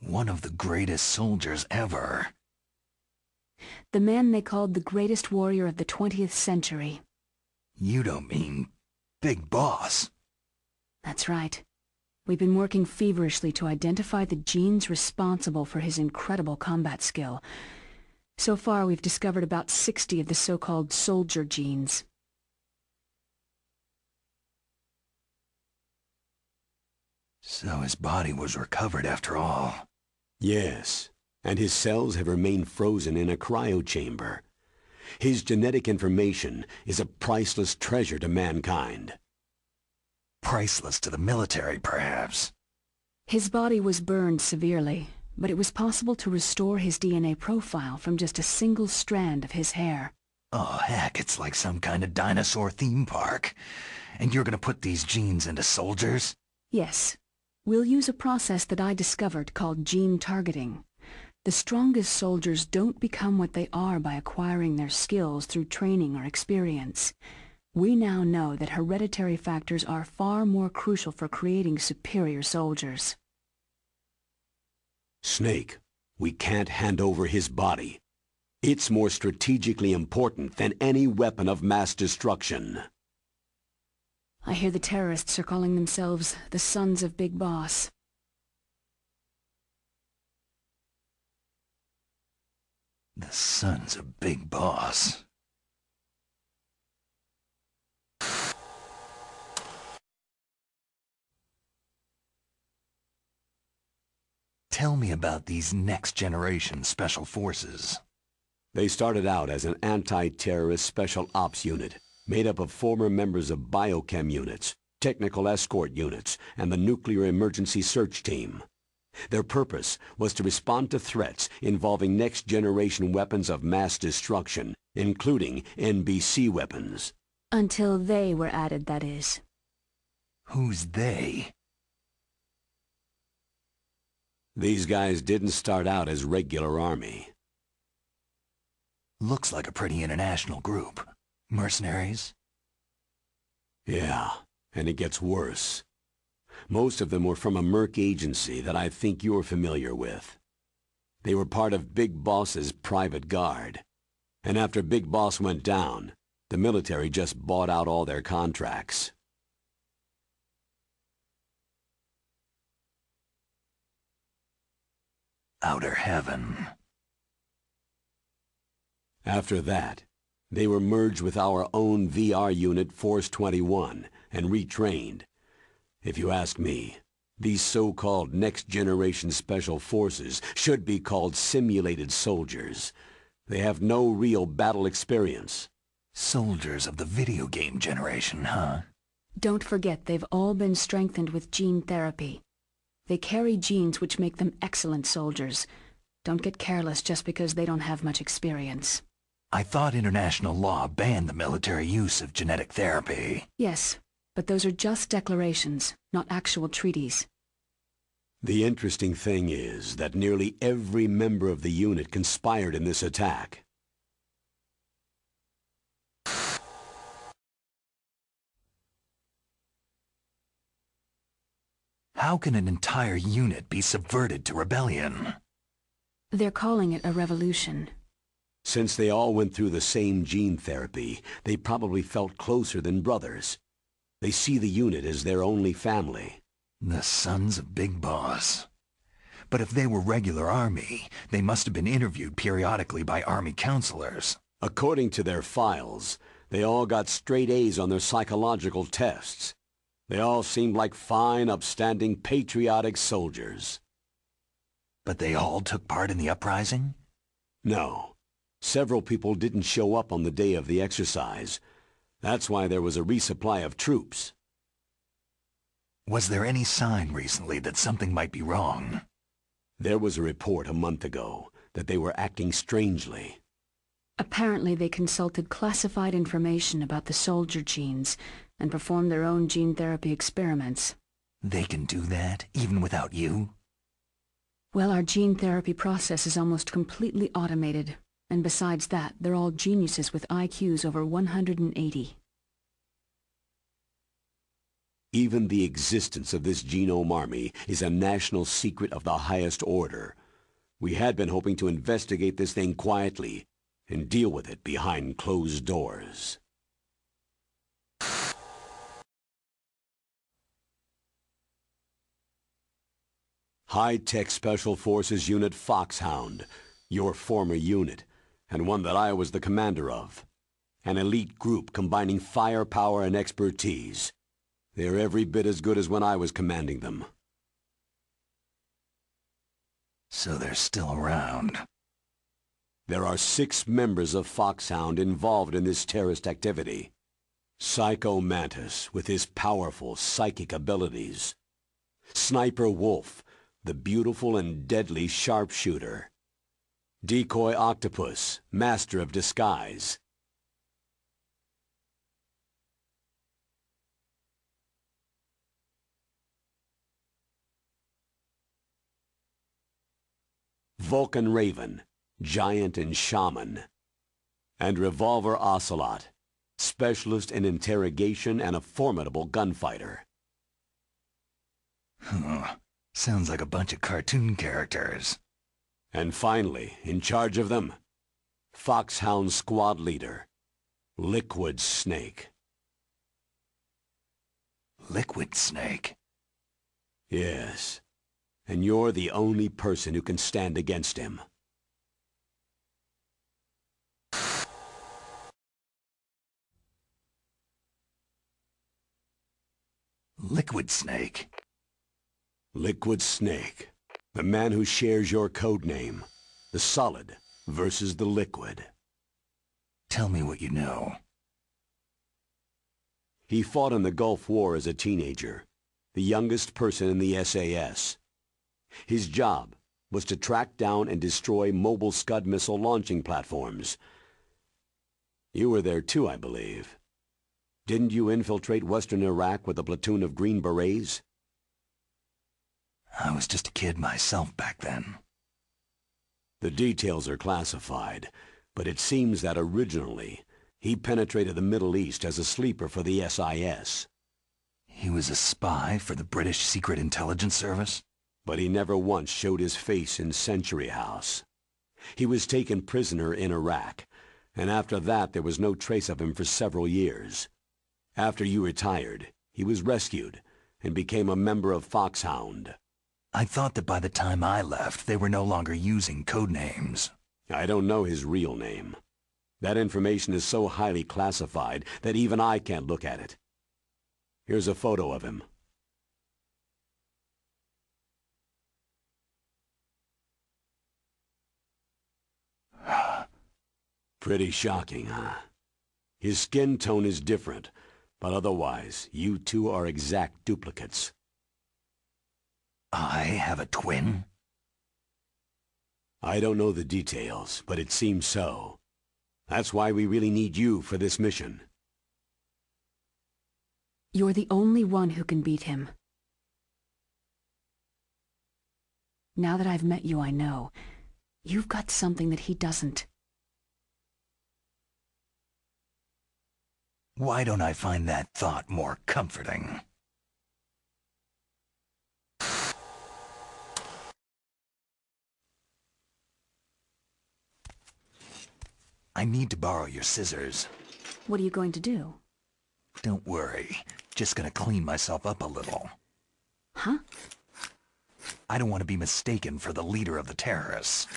One of the greatest soldiers ever. The man they called the greatest warrior of the 20th century. You don't mean Big Boss? That's right. We've been working feverishly to identify the genes responsible for his incredible combat skill. So far, we've discovered about 60 of the so-called soldier genes. So his body was recovered after all. Yes, and his cells have remained frozen in a cryochamber. His genetic information is a priceless treasure to mankind. Priceless to the military, perhaps. His body was burned severely, but it was possible to restore his DNA profile from just a single strand of his hair. Oh, heck, it's like some kind of dinosaur theme park. And you're gonna put these genes into soldiers? Yes. We'll use a process that I discovered called gene targeting. The strongest soldiers don't become what they are by acquiring their skills through training or experience. We now know that hereditary factors are far more crucial for creating superior soldiers. Snake, we can't hand over his body. It's more strategically important than any weapon of mass destruction. I hear the terrorists are calling themselves the Sons of Big Boss. The Sons of Big Boss. Tell me about these next-generation special forces. They started out as an anti-terrorist special ops unit, made up of former members of biochem units, technical escort units, and the nuclear emergency search team. Their purpose was to respond to threats involving next-generation weapons of mass destruction, including NBC weapons. Until they were added, that is. Who's they? These guys didn't start out as regular army. Looks like a pretty international group. Mercenaries? Yeah, and it gets worse. Most of them were from a merc agency that I think you're familiar with. They were part of Big Boss's private guard. And after Big Boss went down, the military just bought out all their contracts. Outer Heaven. After that, they were merged with our own VR unit Force 21 and retrained. If you ask me, these so-called next-generation special forces should be called simulated soldiers. They have no real battle experience. Soldiers of the video game generation, huh? Don't forget they've all been strengthened with gene therapy. They carry genes which make them excellent soldiers. Don't get careless just because they don't have much experience. I thought international law banned the military use of genetic therapy. Yes, but those are just declarations, not actual treaties. The interesting thing is that nearly every member of the unit conspired in this attack. How can an entire unit be subverted to rebellion? They're calling it a revolution. Since they all went through the same gene therapy, they probably felt closer than brothers. They see the unit as their only family. The Sons of Big Boss. But if they were regular army, they must have been interviewed periodically by army counselors. According to their files, they all got straight A's on their psychological tests. They all seemed like fine, upstanding, patriotic soldiers. But they all took part in the uprising? No. Several people didn't show up on the day of the exercise. That's why there was a resupply of troops. Was there any sign recently that something might be wrong? There was a report a month ago that they were acting strangely. Apparently they consulted classified information about the soldier genes and performed their own gene therapy experiments. They can do that, even without you? Well, our gene therapy process is almost completely automated. And besides that, they're all geniuses with IQs over 180. Even the existence of this Genome Army is a national secret of the highest order. We had been hoping to investigate this thing quietly and deal with it behind closed doors. High-Tech Special Forces Unit Foxhound, your former unit, and one that I was the commander of. An elite group combining firepower and expertise. They're every bit as good as when I was commanding them. So they're still around. There are 6 members of Foxhound involved in this terrorist activity. Psycho Mantis, with his powerful psychic abilities. Sniper Wolf, the beautiful and deadly sharpshooter. Decoy Octopus, master of disguise. Vulcan Raven, giant and shaman. And Revolver Ocelot, specialist in interrogation and a formidable gunfighter. Sounds like a bunch of cartoon characters. And finally, in charge of them, Foxhound Squad Leader, Liquid Snake. Liquid Snake? Yes, and you're the only person who can stand against him. Liquid Snake? Liquid Snake, the man who shares your code name. The solid versus the liquid. Tell me what you know. He fought in the Gulf War as a teenager, the youngest person in the SAS. His job was to track down and destroy mobile Scud missile launching platforms. You were there too, I believe. Didn't you infiltrate western Iraq with a platoon of Green Berets? I was just a kid myself back then. The details are classified, but it seems that originally he penetrated the Middle East as a sleeper for the SIS. He was a spy for the British Secret Intelligence Service? But he never once showed his face in Century House. He was taken prisoner in Iraq, and after that there was no trace of him for several years. After you retired, he was rescued and became a member of Foxhound. I thought that by the time I left, they were no longer using code names. I don't know his real name. That information is so highly classified that even I can't look at it. Here's a photo of him. Pretty shocking, huh? His skin tone is different, but otherwise, you two are exact duplicates. I have a twin? I don't know the details, but it seems so. That's why we really need you for this mission. You're the only one who can beat him. Now that I've met you, I know. You've got something that he doesn't. Why don't I find that thought more comforting? I need to borrow your scissors. What are you going to do? Don't worry. Just gonna clean myself up a little. Huh? I don't want to be mistaken for the leader of the terrorists.